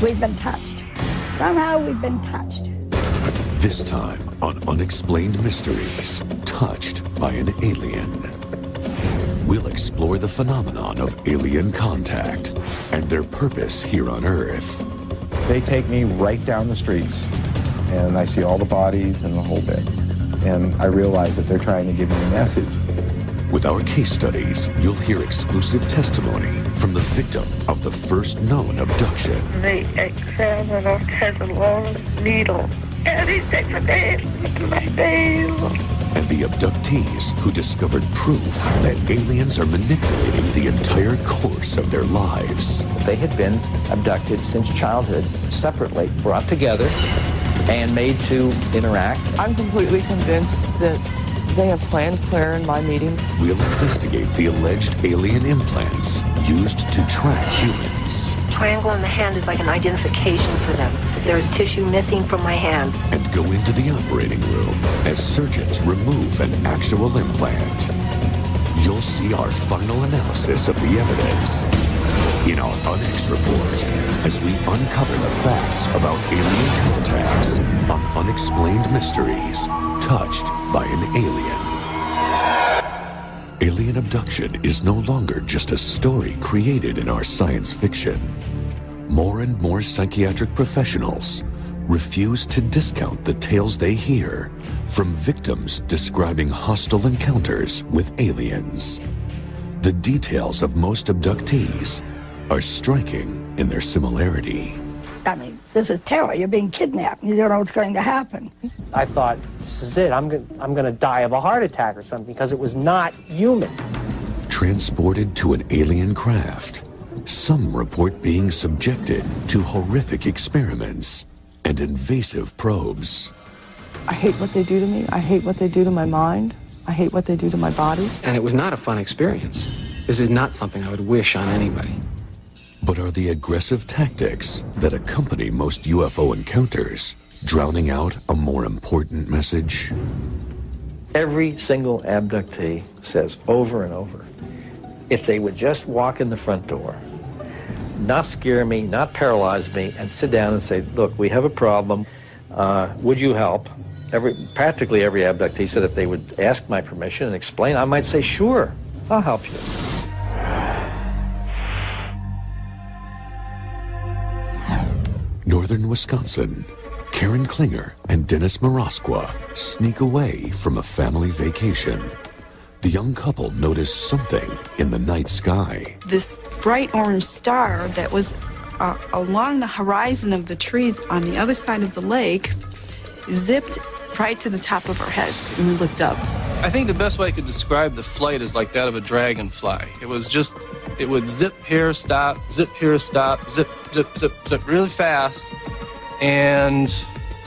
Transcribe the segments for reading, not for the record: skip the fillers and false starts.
We've been touched. Somehow we've been touched. This time on Unexplained Mysteries, touched by an alien. We'll explore the phenomenon of alien contact and their purpose here on Earth. They take me right down the streets, and I see all the bodies and the whole bit. And I realize that they're trying to give me a message. With our case studies, you'll hear exclusive testimony from the victim of the first known abduction. They examine us has a long needle, and he takes a nail into my nail. And the abductees who discovered proof that aliens are manipulating the entire course of their lives. They had been abducted since childhood, separately, brought together, and made to interact. I'm completely convinced that they have planned Claire and my meeting. We'll investigate the alleged alien implants used to track humans. Triangle in the hand is like an identification for them. There's tissue missing from my hand. And go into the operating room as surgeons remove an actual implant. You'll see our final analysis of the evidence in our UNX report as we uncover the facts about alien contacts on Unexplained Mysteries, touched by an alien. Alien abduction is no longer just a story created in our science fiction. More and more psychiatric professionals refuse to discount the tales they hear from victims describing hostile encounters with aliens. The details of most abductees are striking in their similarity. I mean, this is terror. You're being kidnapped. You don't know what's going to happen. I thought, this is it. I'm going to die of a heart attack or something because it was not human. Transported to an alien craft, some report being subjected to horrific experiments and invasive probes. I hate what they do to me. I hate what they do to my mind. I hate what they do to my body. And it was not a fun experience. This is not something I would wish on anybody. But are the aggressive tactics that accompany most UFO encounters drowning out a more important message? Every single abductee says over and over, if they would just walk in the front door, not scare me, not paralyze me, and sit down and say, look, we have a problem, would you help? Practically every abductee said if they would ask my permission and explain, I might say, sure, I'll help you. Northern Wisconsin, Karen Klinger and Dennis Marosqua sneak away from a family vacation. The young couple noticed something in the night sky. This bright orange star that was along the horizon of the trees on the other side of the lake zipped right to the top of our heads, and we looked up. I think the best way I could describe the flight is like that of a dragonfly. It was just, it would zip here, stop, zip here, stop, zip, zip, zip, zip really fast. And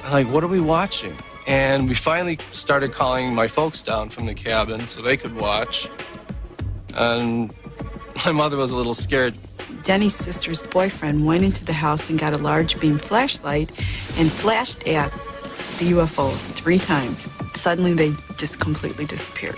I'm like, what are we watching? And we finally started calling my folks down from the cabin so they could watch. And my mother was a little scared. Denny's sister's boyfriend went into the house and got a large beam flashlight and flashed at the UFOs 3 times. Suddenly they just completely disappeared.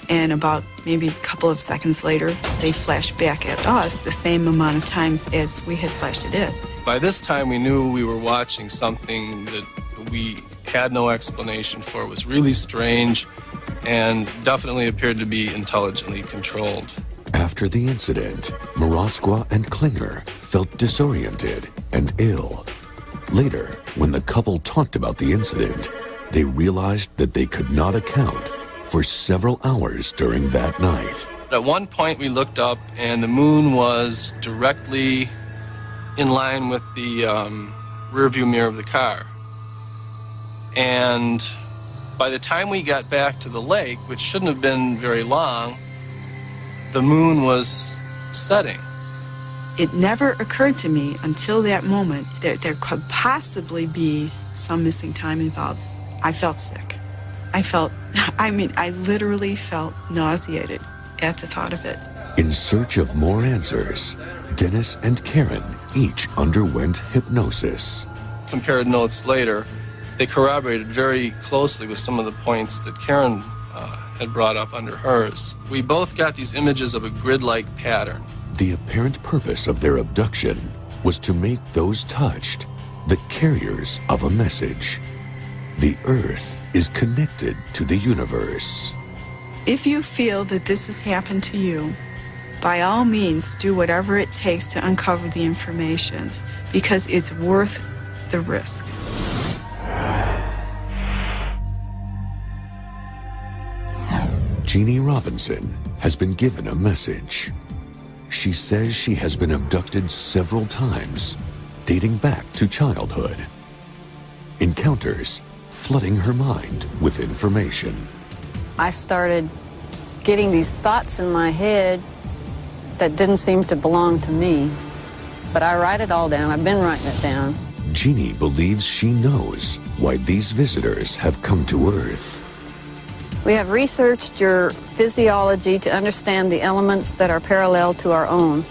And about maybe a couple of seconds later, they flashed back at us the same amount of times as we had flashed at it. By this time, we knew we were watching something that we had no explanation for. It was really strange and definitely appeared to be intelligently controlled. After the incident, Marosqua and Klinger felt disoriented and ill. Later, when the couple talked about the incident, they realized that they could not account for several hours during that night. At one point, we looked up, and the moon was directly in line with the rearview mirror of the car. And by the time we got back to the lake, which shouldn't have been very long, the moon was setting. It never occurred to me until that moment that there could possibly be some missing time involved. I felt sick. I literally felt nauseated at the thought of it. In search of more answers, Dennis and Karen each underwent hypnosis. Compared notes later, they corroborated very closely with some of the points that Karen had brought up under hers. We both got these images of a grid-like pattern. The apparent purpose of their abduction was to make those touched the carriers of a message. The Earth is connected to the universe. If you feel that this has happened to you, by all means, do whatever it takes to uncover the information, because it's worth the risk. Jeannie Robinson has been given a message. She says she has been abducted several times, dating back to childhood. Encounters flooding her mind with information. I started getting these thoughts in my head that didn't seem to belong to me. But I write it all down. I've been writing it down. Jeannie believes she knows why these visitors have come to Earth. We have researched your physiology to understand the elements that are parallel to our own.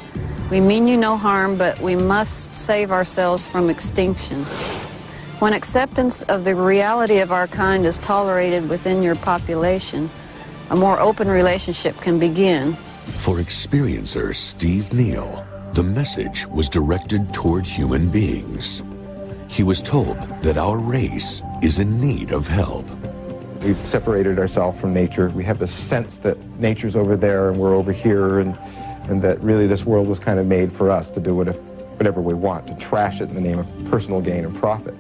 We mean you no harm, but we must save ourselves from extinction. When acceptance of the reality of our kind is tolerated within your population, a more open relationship can begin. For experiencer Steve Neal, the message was directed toward human beings. He was told that our race is in need of help. We've separated ourselves from nature. We have the sense that nature's over there and we're over here, and that really this world was kind of made for us to do whatever we want, to trash it in the name of personal gain and profit.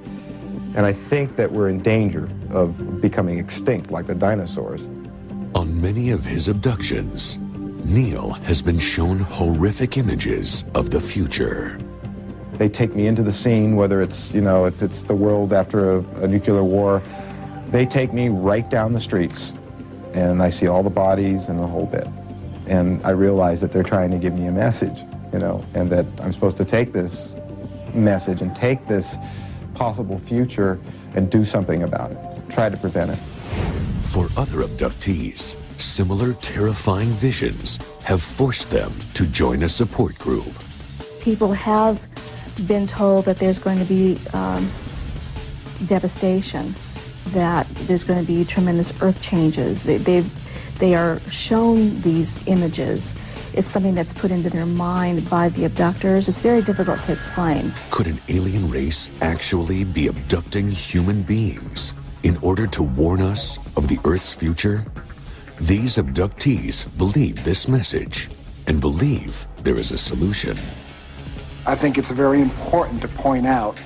And I think that we're in danger of becoming extinct like the dinosaurs. On many of his abductions, Neal has been shown horrific images of the future. They take me into the scene, whether it's, if it's the world after a nuclear war, they take me right down the streets, and I see all the bodies and the whole bit. And I realize that they're trying to give me a message, and that I'm supposed to take this message and take this possible future and do something about it, try to prevent it. For other abductees, similar terrifying visions have forced them to join a support group. People have been told that there's going to be devastation, that there's going to be tremendous earth changes. They are shown these images. It's something that's put into their mind by the abductors. It's very difficult to explain. Could an alien race actually be abducting human beings in order to warn us of the Earth's future? These abductees believe this message and believe there is a solution. I think it's very important to point out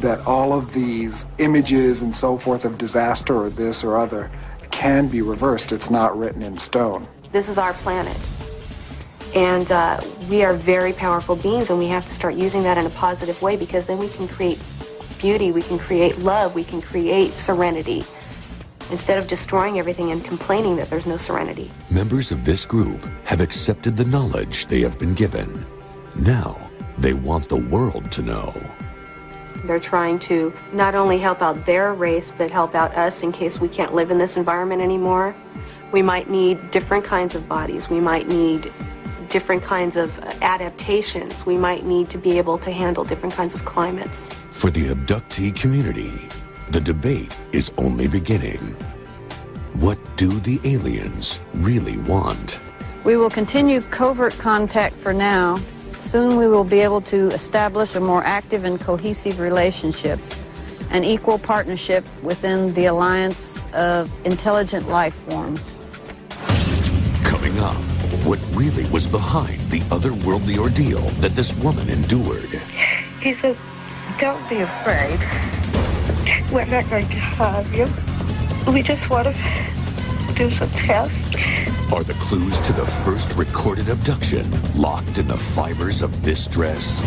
that all of these images and so forth of disaster or this or other can be reversed. It's not written in stone. This is our planet. And we are very powerful beings, and we have to start using that in a positive way, because then we can create beauty, we can create love, we can create serenity, instead of destroying everything and complaining that there's no serenity. Members of this group have accepted the knowledge they have been given. Now, they want the world to know. They're trying to not only help out their race, but help out us in case we can't live in this environment anymore. We might need different kinds of bodies. We might need different kinds of adaptations. We might need to be able to handle different kinds of climates. For the abductee community, the debate is only beginning. What do the aliens really want? We will continue covert contact for now. Soon we will be able to establish a more active and cohesive relationship, an equal partnership within the alliance of intelligent life forms. Coming up, what really was behind the otherworldly ordeal that this woman endured. He says, don't be afraid. We're not going to harm you. We just want to do some tests. Are the clues to the first recorded abduction locked in the fibers of this dress?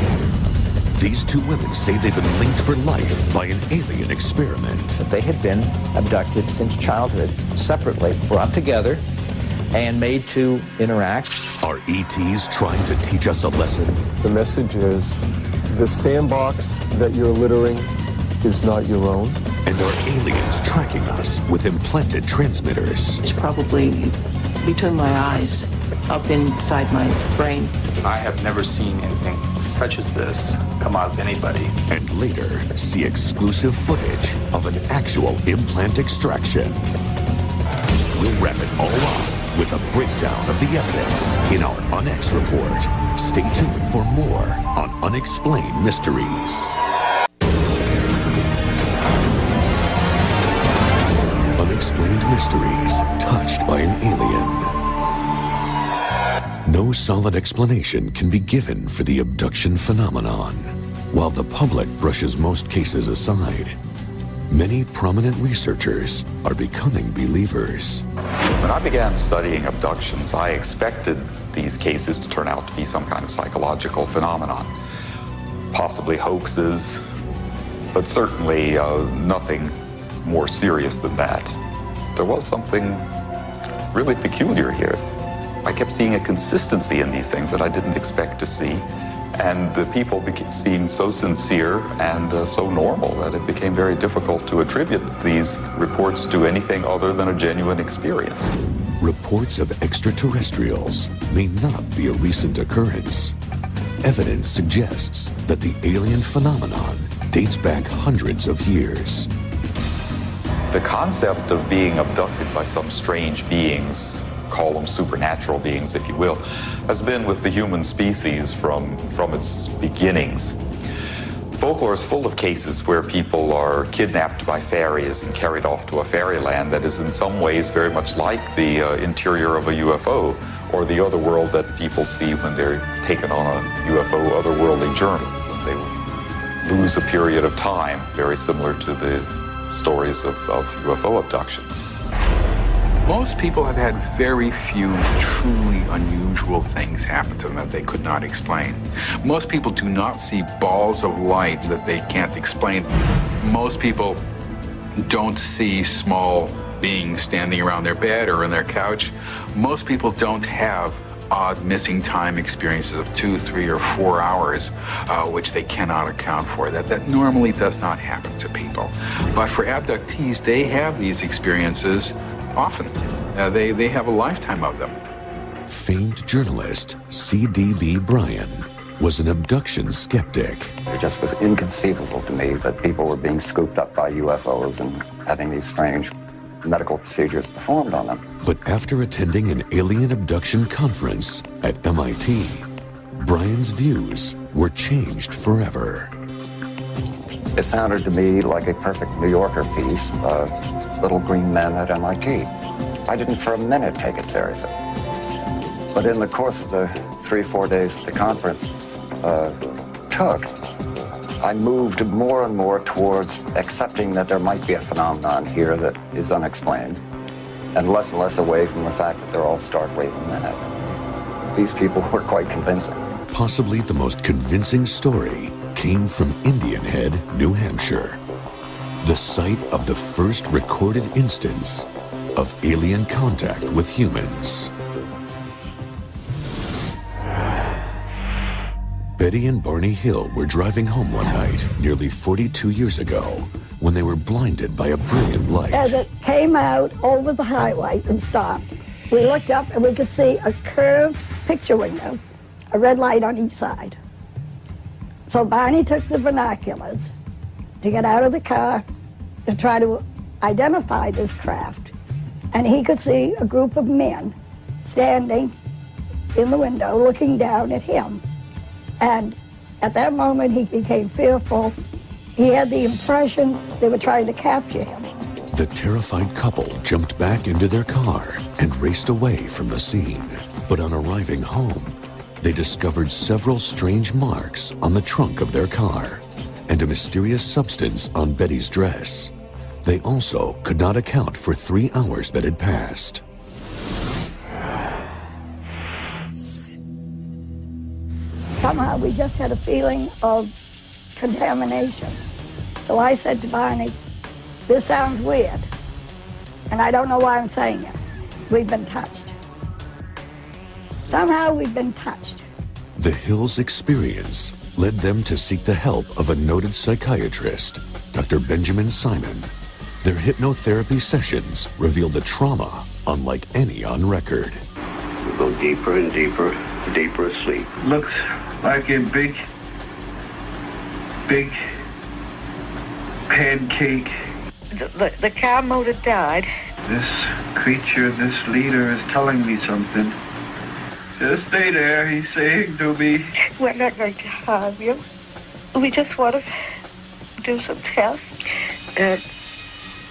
These two women say they've been linked for life by an alien experiment. They had been abducted since childhood, separately, brought together, and made to interact. Are ETs trying to teach us a lesson? The message is, the sandbox that you're littering is not your own. And are aliens tracking us with implanted transmitters? It's probably between my eyes, up inside my brain. I have never seen anything such as this come out of anybody. And later, see exclusive footage of an actual implant extraction. We'll wrap it all up with a breakdown of the evidence in our UnX report. Stay tuned for more on Unexplained Mysteries. Unexplained Mysteries, touched by an alien. No solid explanation can be given for the abduction phenomenon. While the public brushes most cases aside, many prominent researchers are becoming believers. When I began studying abductions, I expected these cases to turn out to be some kind of psychological phenomenon, possibly hoaxes, but certainly nothing more serious than that. There was something really peculiar here. I kept seeing a consistency in these things that I didn't expect to see, and the people seemed so sincere and so normal that it became very difficult to attribute these reports to anything other than a genuine experience. Reports of extraterrestrials may not be a recent occurrence. Evidence suggests that the alien phenomenon dates back hundreds of years. The concept of being abducted by some strange beings, call them supernatural beings if you will, has been with the human species from its beginnings. Folklore is full of cases where people are kidnapped by fairies and carried off to a fairyland that is in some ways very much like the interior of a UFO or the other world that people see when they're taken on a UFO otherworldly journey. They lose a period of time, very similar to the stories of UFO abductions. Most people have had very few truly unusual things happen to them that they could not explain. Most people do not see balls of light that they can't explain. Most people don't see small beings standing around their bed or on their couch. Most people don't have odd missing time experiences of 2, 3, or 4 hours, which they cannot account for. That normally does not happen to people. But for abductees, they have these experiences often. They have a lifetime of them. Famed journalist C.D.B. Bryan was an abduction skeptic. It just was inconceivable to me that people were being scooped up by UFOs and having these strange medical procedures performed on them. But after attending an alien abduction conference at MIT, Bryan's views were changed forever. It sounded to me like a perfect New Yorker piece, Little Green Men at MIT. I didn't for a minute take it seriously. But in the course of the 3-4 days that the conference took, I moved more and more towards accepting that there might be a phenomenon here that is unexplained, and less away from the fact that they're all starkly mad. These people were quite convincing. Possibly the most convincing story came from Indian Head, New Hampshire, the site of the first recorded instance of alien contact with humans. Betty and Barney Hill were driving home one night, nearly 42 years ago, when they were blinded by a brilliant light. As it came out over the highway and stopped, we looked up and we could see a curved picture window, a red light on each side. So Barney took the binoculars to get out of the car to try to identify this craft. And he could see a group of men standing in the window looking down at him. And at that moment, he became fearful. He had the impression they were trying to capture him. The terrified couple jumped back into their car and raced away from the scene. But on arriving home, they discovered several strange marks on the trunk of their car and a mysterious substance on Betty's dress. They also could not account for 3 hours that had passed. Somehow we just had a feeling of contamination. So I said to Barney, this sounds weird, and I don't know why I'm saying it. We've been touched. Somehow we've been touched. The Hills' experience led them to seek the help of a noted psychiatrist, Dr. Benjamin Simon. Their hypnotherapy sessions revealed a trauma unlike any on record. We go deeper and deeper, deeper asleep. Looks like a big pancake. The car motor died. This creature, this leader is telling me something. Just stay there, he's saying to me. We're not going to harm you. We just want to do some tests. And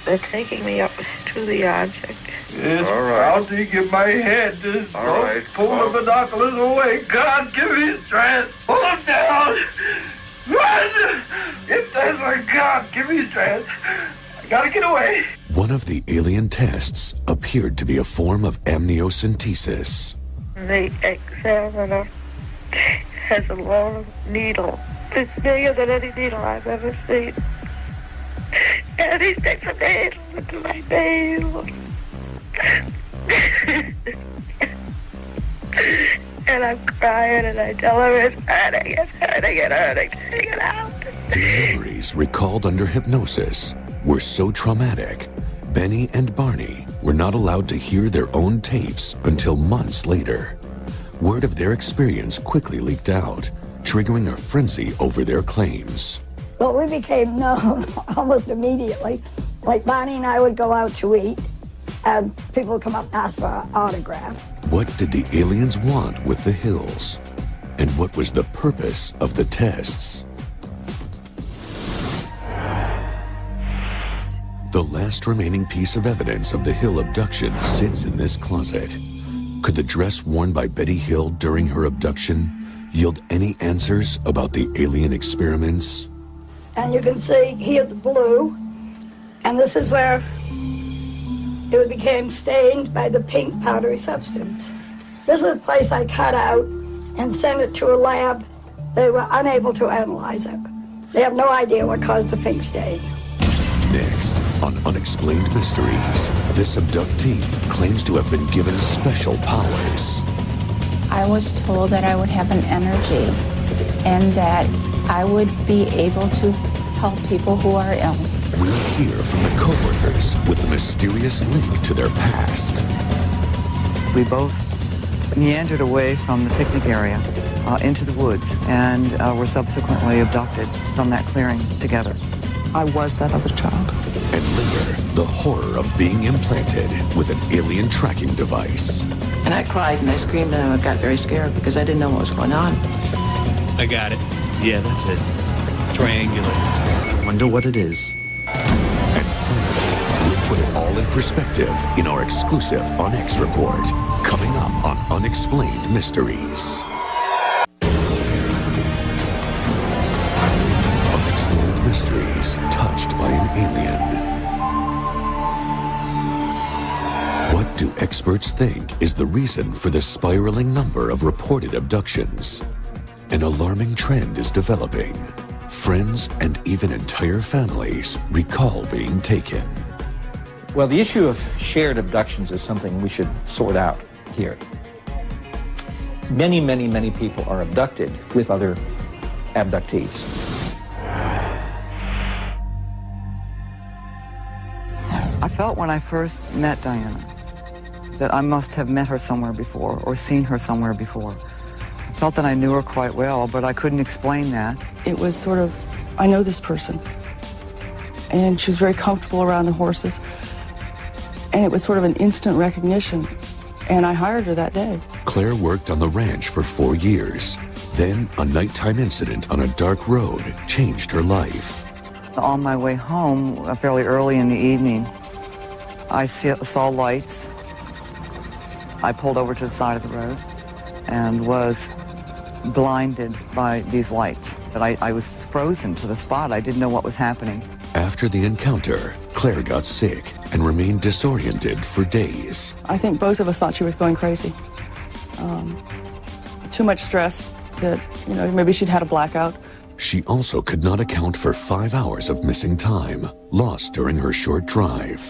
they're taking me up to the object. Yes, All right. I'll take in my head. Just All right. pull the binoculars away. God, give me strength. Pull them down. Run! If there's a God, give me strength. I gotta get away. One of the alien tests appeared to be a form of amniocentesis. The examiner has a long needle. It's bigger than any needle I've ever seen. And he sticks a needle into my nail. And I'm crying and I tell him it's hurting, it's hurting, it's hurting. Take it out. The memories recalled under hypnosis were so traumatic, Benny and Barney were not allowed to hear their own tapes until months later. Word of their experience quickly leaked out, triggering a frenzy over their claims. Well, we became known almost immediately. Like Bonnie and I would go out to eat, and people would come up and ask for an autograph. What did the aliens want with the hills? And what was the purpose of the tests? The last remaining piece of evidence of the Hill abduction sits in this closet. Could the dress worn by Betty Hill during her abduction yield any answers about the alien experiments? And you can see here the blue, and this is where it became stained by the pink powdery substance. This is a place I cut out and sent it to a lab. They were unable to analyze it. They have no idea what caused the pink stain. Next, on Unexplained Mysteries, this abductee claims to have been given special powers. I was told that I would have an energy and that I would be able to help people who are ill. We'll hear from the co-workers with the mysterious link to their past. We both meandered away from the picnic area into the woods and were subsequently abducted from that clearing together. I was that other child. And later, the horror of being implanted with an alien tracking device. And I cried and I screamed and I got very scared because I didn't know what was going on. I got it. Yeah, that's it. Triangular. Wonder what it is. And finally, we'll put it all in perspective in our exclusive On X report, coming up on Unexplained Mysteries. Unexplained Mysteries, touched by an alien. What do experts think is the reason for the spiraling number of reported abductions? An alarming trend is developing. Friends and even entire families recall being taken. Well, the issue of shared abductions is something we should sort out here. Many, many, many people are abducted with other abductees. I felt when I first met Diana that I must have met her somewhere before or seen her somewhere before. I felt that I knew her quite well, but I couldn't explain that. It was sort of, I know this person. And she was very comfortable around the horses. And it was sort of an instant recognition. And I hired her that day. Claire worked on the ranch for 4 years. Then a nighttime incident on a dark road changed her life. On my way home, fairly early in the evening, I saw lights. I pulled over to the side of the road and was blinded by these lights. But I was frozen to the spot. I didn't know what was happening. After the encounter, Claire got sick and remained disoriented for days. I think both of us thought she was going crazy. Too much stress that, maybe she'd had a blackout. She also could not account for 5 hours of missing time, lost during her short drive.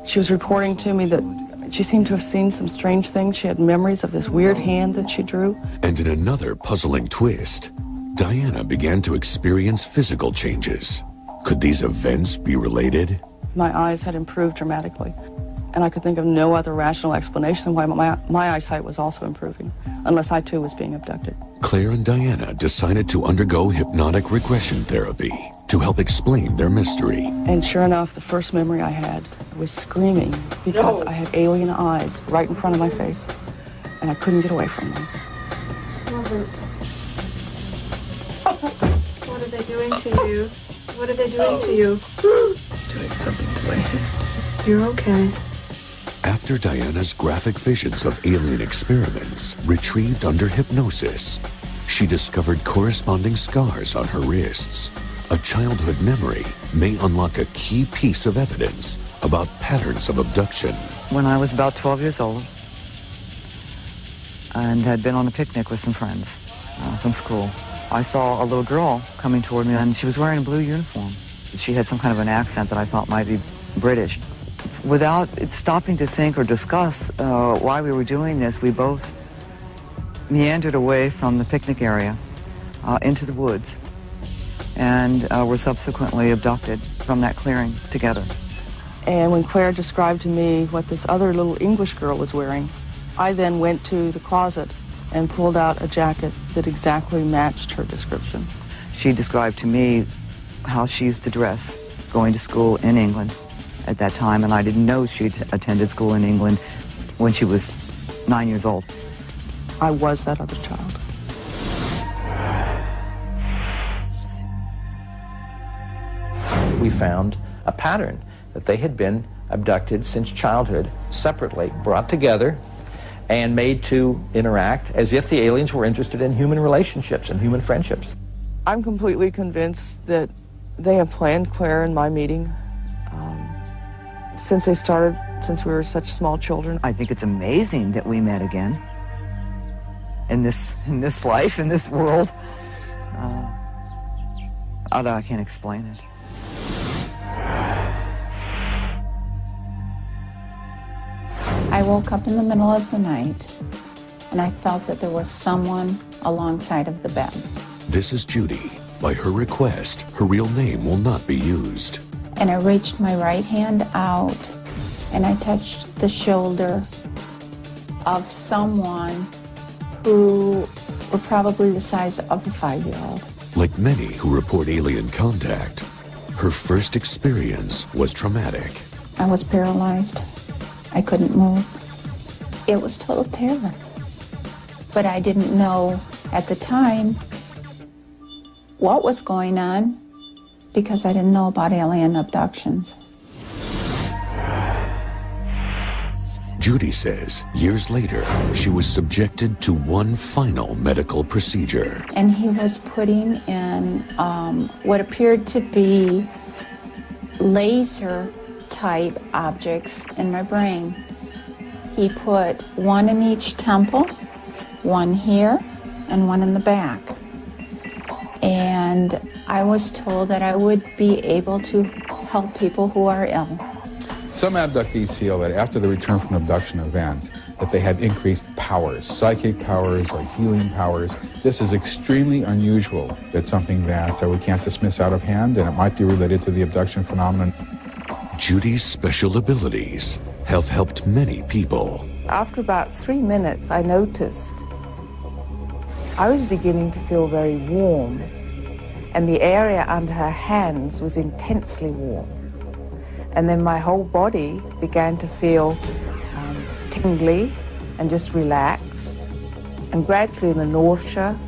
She was reporting to me that she seemed to have seen some strange things. She had memories of this weird hand that she drew. And in another puzzling twist, Diana began to experience physical changes. Could these events be related? My eyes had improved dramatically, and I could think of no other rational explanation why my eyesight was also improving, unless I too was being abducted. Claire and Diana decided to undergo hypnotic regression therapy to help explain their mystery. And sure enough, the first memory I had was screaming because I had alien eyes right in front of my face. and I couldn't get away from them. Robert. What are they doing to you? What are they doing to you? Doing something to my head. You're okay. After Diana's graphic visions of alien experiments retrieved under hypnosis, she discovered corresponding scars on her wrists. A childhood memory may unlock a key piece of evidence about patterns of abduction. When I was about 12 years old and had been on a picnic with some friends from school, I saw a little girl coming toward me, and she was wearing a blue uniform. She had some kind of an accent that I thought might be British. Without stopping to think or discuss why we were doing this, we both meandered away from the picnic area into the woods, and were subsequently abducted from that clearing together. And when Claire described to me what this other little English girl was wearing, I then went to the closet and pulled out a jacket that exactly matched her description. She described to me how she used to dress going to school in England at that time, and I didn't know she'd attended school in England when she was 9 years old. I was that other child. We found a pattern that they had been abducted since childhood, separately, brought together, and made to interact as if the aliens were interested in human relationships and human friendships. I'm completely convinced that they have planned Claire and my meeting since we were such small children. I think it's amazing that we met again in this life, in this world. Although I can't explain it. I woke up in the middle of the night, and I felt that there was someone alongside of the bed. This is Judy. By her request, her real name will not be used. And I reached my right hand out, and I touched the shoulder of someone who were probably the size of a 5-year-old. Like many who report alien contact, her first experience was traumatic. I was paralyzed. I couldn't move. It was total terror. But I didn't know at the time what was going on because I didn't know about alien abductions. Judy says years later, she was subjected to one final medical procedure. And he was putting in what appeared to be laser type objects in my brain. He put one in each temple, one here, and one in the back. And I was told that I would be able to help people who are ill. Some abductees feel that after the return from an abduction event, that they have increased powers, psychic powers or healing powers. This is extremely unusual. It's something that we can't dismiss out of hand, and it might be related to the abduction phenomenon. Judy's special abilities have helped many people. After about 3 minutes, I noticed I was beginning to feel very warm, and the area under her hands was intensely warm. And then my whole body began to feel tingly and just relaxed. And gradually the nausea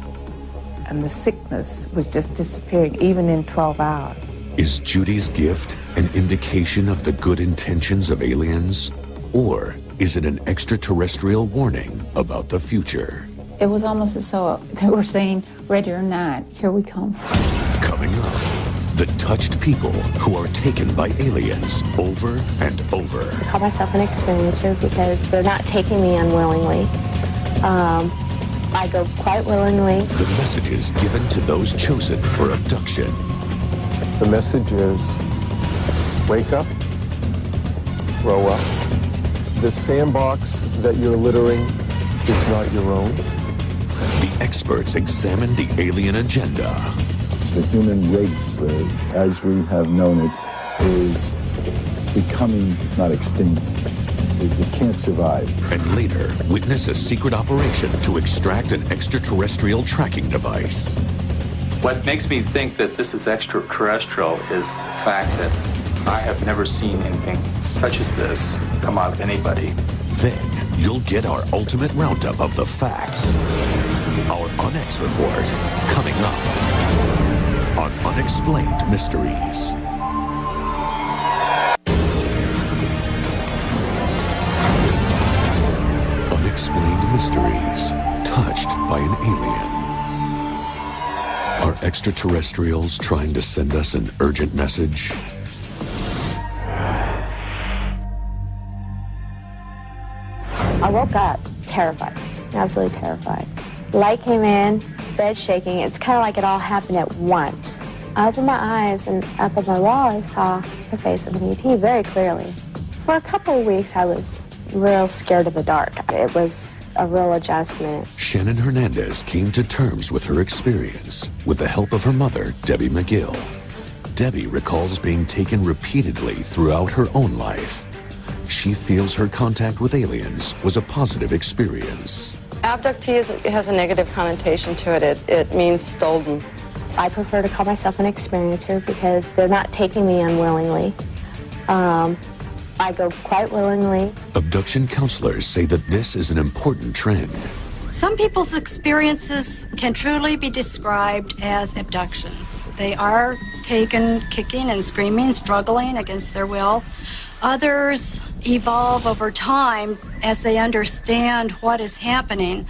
and the sickness was just disappearing, even in 12 hours. Is Judy's gift an indication of the good intentions of aliens? Or is it an extraterrestrial warning about the future? It was almost as though they were saying, ready or not, here we come. Coming up, the touched people who are taken by aliens over and over. I call myself an experiencer because they're not taking me unwillingly. I go quite willingly. The messages given to those chosen for abduction. The message is, wake up, grow up. The sandbox that you're littering is not your own. The experts examine the alien agenda. It's the human race, as we have known it, is becoming not extinct. It can't survive. And later, witness a secret operation to extract an extraterrestrial tracking device. What makes me think that this is extraterrestrial is the fact that I have never seen anything such as this come out of anybody. Then, you'll get our ultimate roundup of the facts. Our UNX report coming up on Unexplained Mysteries. Unexplained Mysteries, touched by an alien. Are extraterrestrials trying to send us an urgent message? I woke up terrified, absolutely terrified. Light came in, bed shaking. It's kind of like it all happened at once. I opened my eyes, and up on my wall, I saw the face of an ET very clearly. For a couple of weeks, I was real scared of the dark. It was a real adjustment. Shannon Hernandez came to terms with her experience with the help of her mother, Debbie McGill. Debbie recalls being taken repeatedly throughout her own life. She feels her contact with aliens was a positive experience. Abductee has a negative connotation to it. It means stolen. I prefer to call myself an experiencer because they're not taking me unwillingly. I go quite willingly. Abduction counselors say that this is an important trend. Some people's experiences can truly be described as abductions. They are taken kicking and screaming, struggling against their will. Others evolve over time as they understand what is happening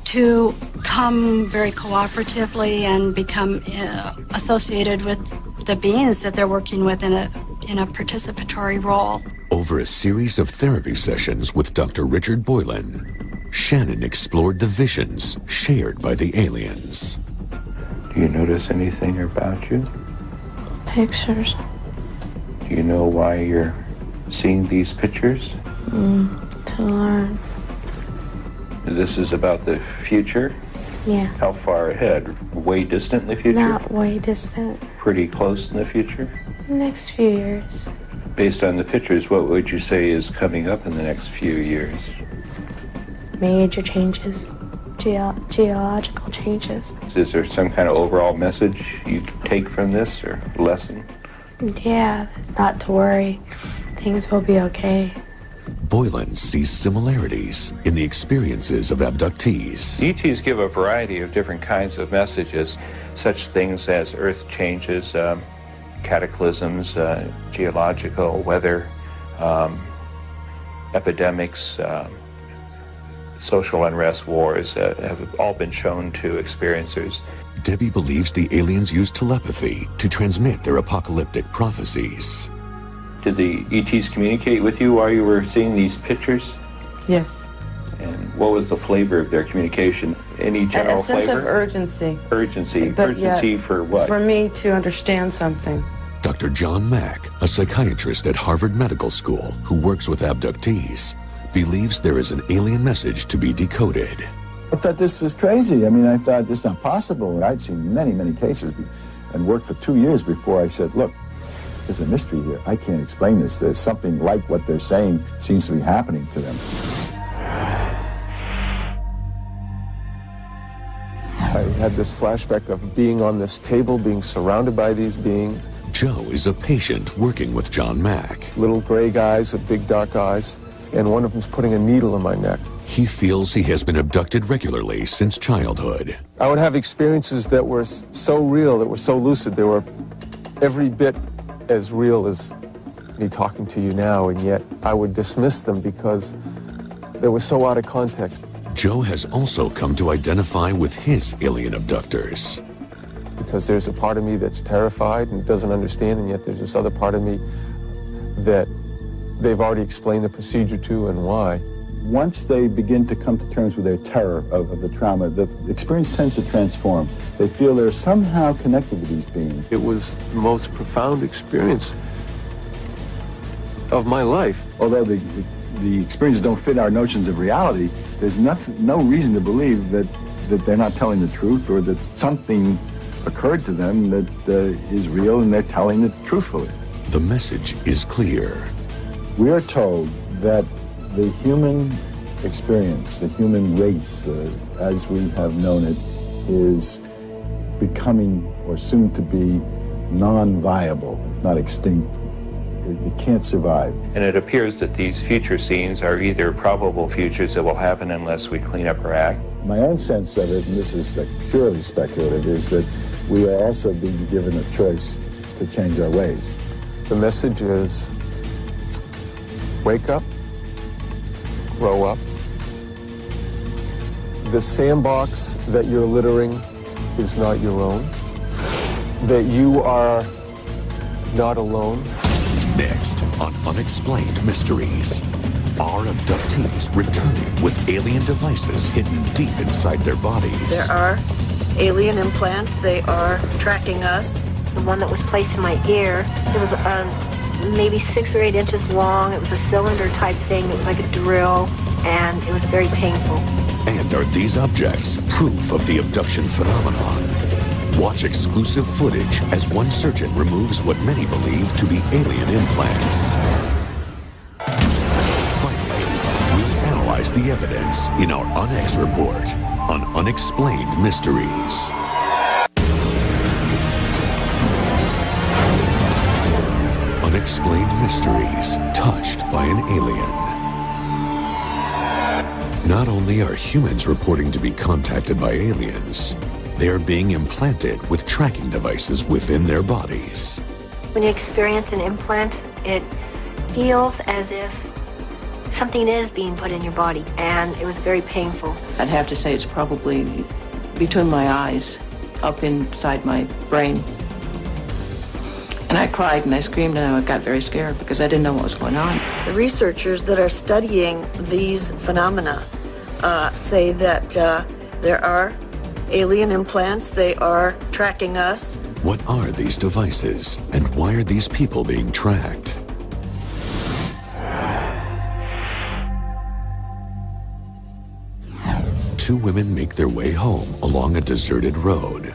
to come very cooperatively and become associated with the beings that they're working with in a participatory role. Over a series of therapy sessions with Dr. Richard Boylan, Shannon explored the visions shared by the aliens. Do you notice anything about you? Pictures. Do you know why you're seeing these pictures? To learn. This is about the future? Yeah. How far ahead? Way distant in the future? Not way distant. Pretty close in the future? Next few years. Based on the pictures, what would you say is coming up in the next few years? Major changes. Geological changes. Is there some kind of overall message you take from this or lesson? Yeah, not to worry. Things will be okay. Boylan sees similarities in the experiences of abductees. ETs give a variety of different kinds of messages, such things as earth changes, cataclysms, geological weather, epidemics, social unrest, wars have all been shown to experiencers. Debbie believes the aliens use telepathy to transmit their apocalyptic prophecies. Did the ETs communicate with you while you were seeing these pictures? Yes. And what was the flavor of their communication? Any general a sense flavor? of urgency. Urgency. But Urgency yet, for what? For me to understand something. Dr. John Mack, a psychiatrist at Harvard Medical School who works with abductees, believes there is an alien message to be decoded. I thought this is crazy. I mean, I thought this is not possible. I'd seen many, many cases and worked for 2 years before I said, look, there's a mystery here. I can't explain this. There's something like what they're saying seems to be happening to them. I had this flashback of being on this table, being surrounded by these beings. Joe is a patient working with John Mack. Little gray guys with big dark eyes, and one of them's putting a needle in my neck. He feels he has been abducted regularly since childhood. I would have experiences that were so real, that were so lucid, they were every bit as real as me talking to you now, and yet I would dismiss them because they were so out of context. Joe has also come to identify with his alien abductors. Because there's a part of me that's terrified and doesn't understand, and yet there's this other part of me that they've already explained the procedure to and why. Once they begin to come to terms with their terror of the trauma, the experience tends to transform. They feel they're somehow connected with these beings. It was the most profound experience of my life. Although the experiences don't fit our notions of reality, there's no reason to believe that they're not telling the truth or that something occurred to them that is real and they're telling it truthfully. The message is clear. We are told that the human experience, the human race, as we have known it, is becoming or soon to be non-viable, if not extinct. It can't survive. And it appears that these future scenes are either probable futures that will happen unless we clean up our act. My own sense of it, and this is purely speculative, is that we are also being given a choice to change our ways. The message is, wake up, grow up. The sandbox that you're littering is not your own. That you are not alone. Next on Unexplained Mysteries, are abductees returning with alien devices hidden deep inside their bodies? There are alien implants. They are tracking us. The one that was placed in my ear, it was maybe 6 or 8 inches long. It was a cylinder type thing. It was like a drill, and it was very painful. And are these objects proof of the abduction phenomenon? Watch exclusive footage as one surgeon removes what many believe to be alien implants. Finally, we analyze the evidence in our UNX report on Unexplained Mysteries. Unexplained Mysteries, touched by an alien. Not only are humans reporting to be contacted by aliens, they are being implanted with tracking devices within their bodies. When you experience an implant, it feels as if something is being put in your body, and it was very painful. I'd have to say it's probably between my eyes, up inside my brain. And I cried and I screamed and I got very scared because I didn't know what was going on. The researchers that are studying these phenomena say that there are alien implants. They are tracking us. What are these devices, and why are these people being tracked? Two women make their way home along a deserted road.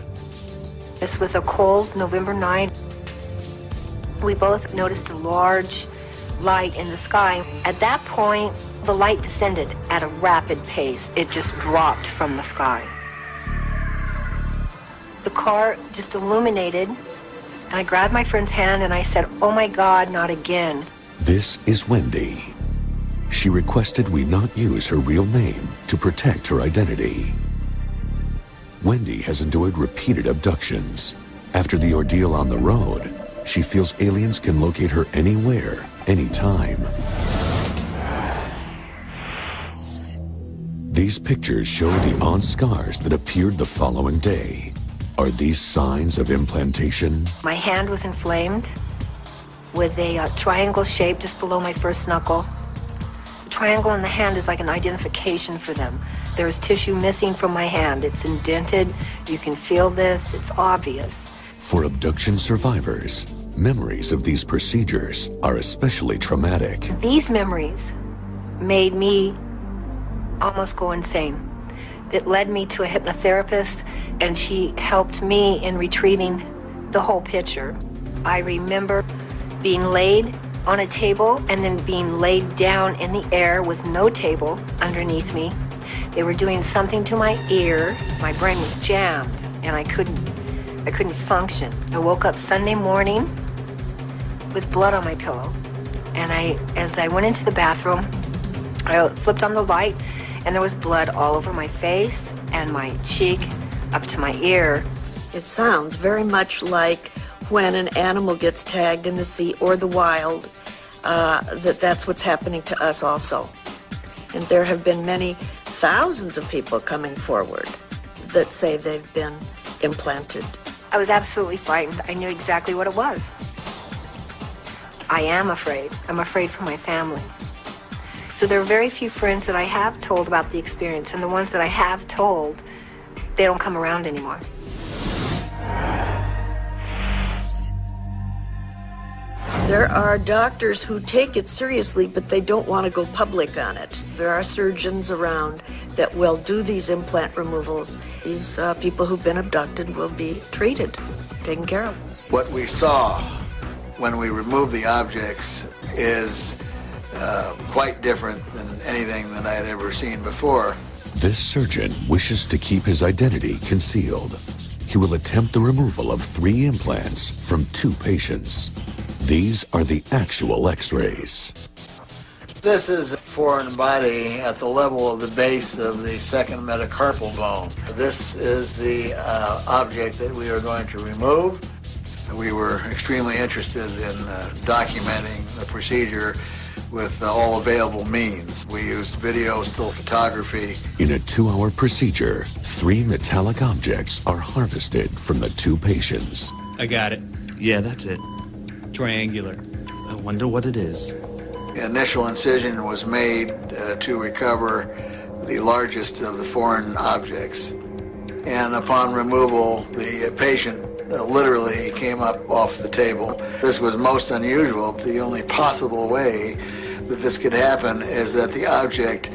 This was a cold November night. We both noticed a large light in the sky. At that point, the light descended at a rapid pace. It just dropped from the sky. The car just illuminated, and I grabbed my friend's hand and I said, "Oh my God, not again." This is Wendy. She requested we not use her real name to protect her identity. Wendy has endured repeated abductions. After the ordeal on the road, she feels aliens can locate her anywhere, anytime. These pictures show the on scars that appeared the following day. Are these signs of implantation? My hand was inflamed with a triangle shape just below my first knuckle. The triangle in the hand is like an identification for them. There's tissue missing from my hand. It's indented. You can feel this. It's obvious. For abduction survivors, memories of these procedures are especially traumatic. These memories made me almost go insane. It led me to a hypnotherapist, and she helped me in retrieving the whole picture. I remember being laid on a table and then being laid down in the air with no table underneath me. They were doing something to my ear. My brain was jammed, and I couldn't function. I woke up Sunday morning with blood on my pillow, and as I went into the bathroom, I flipped on the light, and there was blood all over my face and my cheek up to my ear. It sounds very much like when an animal gets tagged in the sea or the wild, that's what's happening to us also. And there have been many thousands of people coming forward that say they've been implanted. I was absolutely frightened. I knew exactly what it was. I am afraid. I'm afraid for my family. So there are very few friends that I have told about the experience, and the ones that I have told, they don't come around anymore. There are doctors who take it seriously, but they don't want to go public on it. There are surgeons around that will do these implant removals. These people who've been abducted will be treated, taken care of. What we saw when we removed the objects is quite different than anything that I had ever seen before. This surgeon wishes to keep his identity concealed. He will attempt the removal of 3 implants from 2 patients. These are the actual X-rays. This is a foreign body at the level of the base of the second metacarpal bone. This is the object that we are going to remove. We were extremely interested in documenting the procedure with all available means. We used video, still photography. In a 2-hour procedure, 3 metallic objects are harvested from the 2 patients. I got it. Yeah, that's it. Triangular. I wonder what it is. The initial incision was made to recover the largest of the foreign objects. And upon removal, the patient literally came up off the table. This was most unusual. The only possible way that this could happen is that the object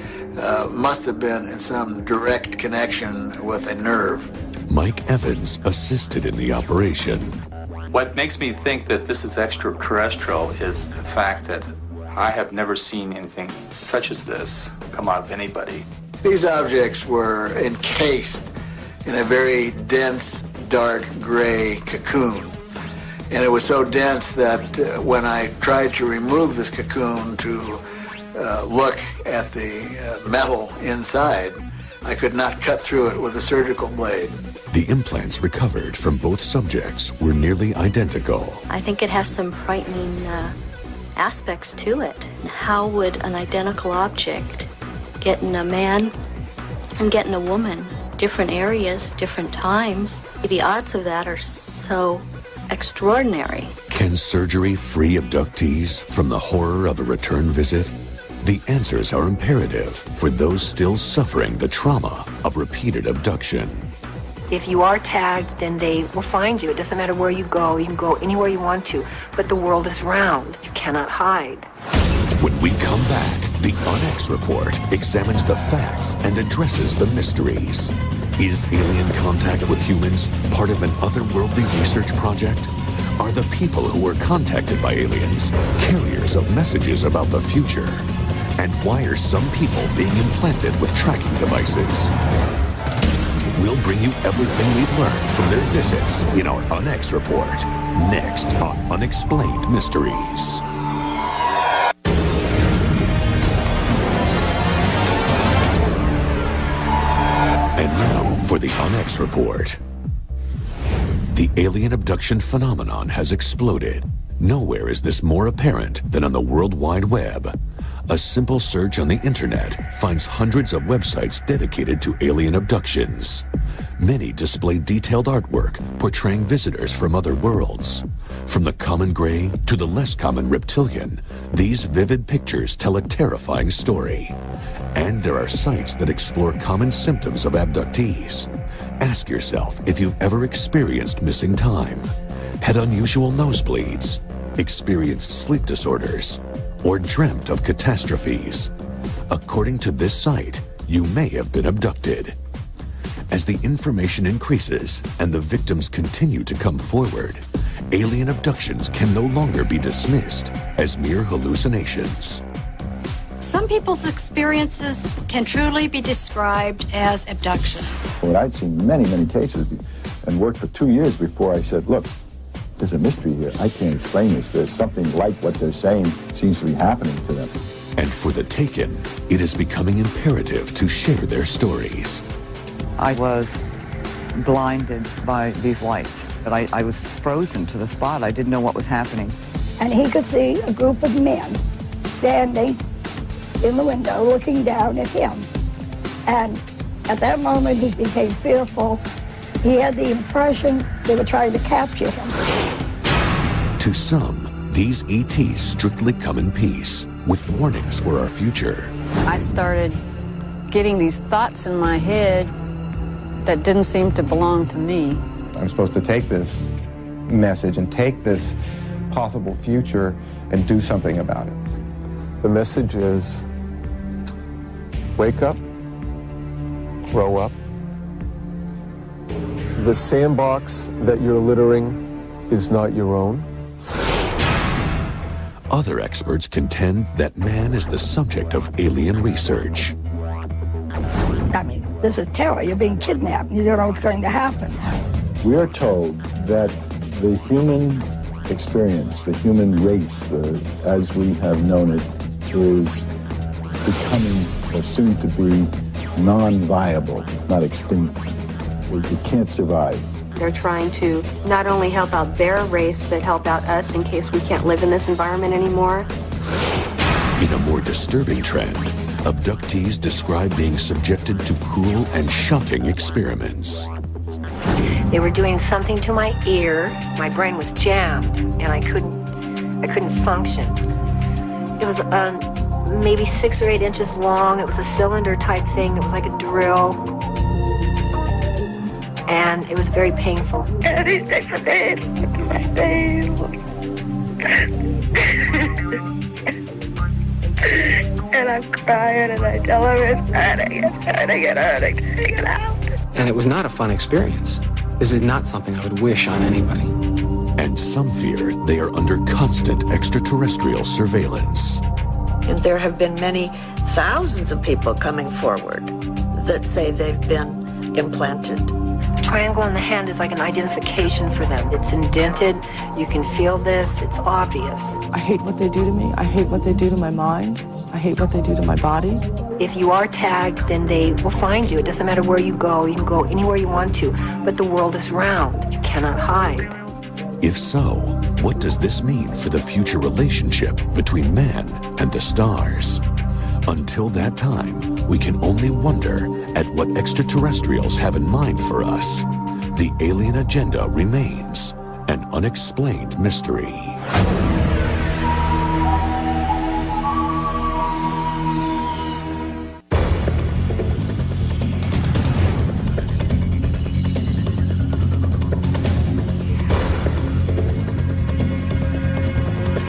must have been in some direct connection with a nerve. Mike Evans assisted in the operation. What makes me think that this is extraterrestrial is the fact that I have never seen anything such as this come out of anybody. These objects were encased in a very dense, dark gray cocoon. And it was so dense that when I tried to remove this cocoon to look at the metal inside, I could not cut through it with a surgical blade. The implants recovered from both subjects were nearly identical. I think it has some frightening aspects to it. How would an identical object get in a man and get in a woman? Different areas, different times. The odds of that are so extraordinary. Can surgery free abductees from the horror of a return visit? The answers are imperative for those still suffering the trauma of repeated abduction. If you are tagged, then they will find you. It doesn't matter where you can go anywhere you want to, but the world is round. You cannot hide. When we come back, the UNX report examines the facts and addresses the mysteries. Is alien contact with humans part of an otherworldly research project? Are the people who were contacted by aliens carriers of messages about the future? And why are some people being implanted with tracking devices? We'll bring you everything we've learned from their visits in our UNX report, next on Unexplained Mysteries. And now for the UNX report. The alien abduction phenomenon has exploded. Nowhere is this more apparent than on the World Wide Web. A simple search on the internet finds hundreds of websites dedicated to alien abductions. Many display detailed artwork portraying visitors from other worlds. From the common gray to the less common reptilian, these vivid pictures tell a terrifying story. And there are sites that explore common symptoms of abductees. Ask yourself if you've ever experienced missing time, had unusual nosebleeds, experienced sleep disorders, or dreamt of catastrophes. According to this site, you may have been abducted. As the information increases and the victims continue to come forward, alien abductions can no longer be dismissed as mere hallucinations. Some people's experiences can truly be described as abductions. Well, I'd seen many, many cases and worked for 2 years before I said, look, there's a mystery here. I can't explain this. There's something like what they're saying seems to be happening to them. And for the taken, it is becoming imperative to share their stories. I was blinded by these lights, but I was frozen to the spot. I didn't know what was happening. And he could see a group of men standing in the window looking down at him. And at that moment, he became fearful. He had the impression they were trying to capture him. To some, these ETs strictly come in peace, with warnings for our future. I started getting these thoughts in my head that didn't seem to belong to me. I'm supposed to take this message and take this possible future and do something about it. The message is, wake up, grow up. The sandbox that you're littering is not your own. Other experts contend that man is the subject of alien research. I mean, this is terror. You're being kidnapped. You don't know what's going to happen. We are told that the human experience, the human race, as we have known it, is becoming, or soon to be, non-viable, not extinct. It can't survive. They're trying to not only help out their race, but help out us in case we can't live in this environment anymore. In a more disturbing trend, abductees describe being subjected to cruel and shocking experiments. They were doing something to my ear. My brain was jammed, and I couldn't function. It was maybe 6 or 8 inches long. It was a cylinder type thing. It was like a drill. And it was very painful. And he sticks a nail into my nail. And I'm crying, and I tell him it's hurting, take it out. And it was not a fun experience. This is not something I would wish on anybody. And some fear they are under constant extraterrestrial surveillance. And there have been many thousands of people coming forward that say they've been implanted. The triangle on the hand is like an identification for them. It's indented. You can feel this. It's obvious. I hate what they do to me. I hate what they do to my mind. I hate what they do to my body. If you are tagged, then they will find you. It doesn't matter where you go. You can go anywhere you want to. But the world is round. You cannot hide. If so, what does this mean for the future relationship between man and the stars? Until that time, we can only wonder at what extraterrestrials have in mind for us. The alien agenda remains an unexplained mystery.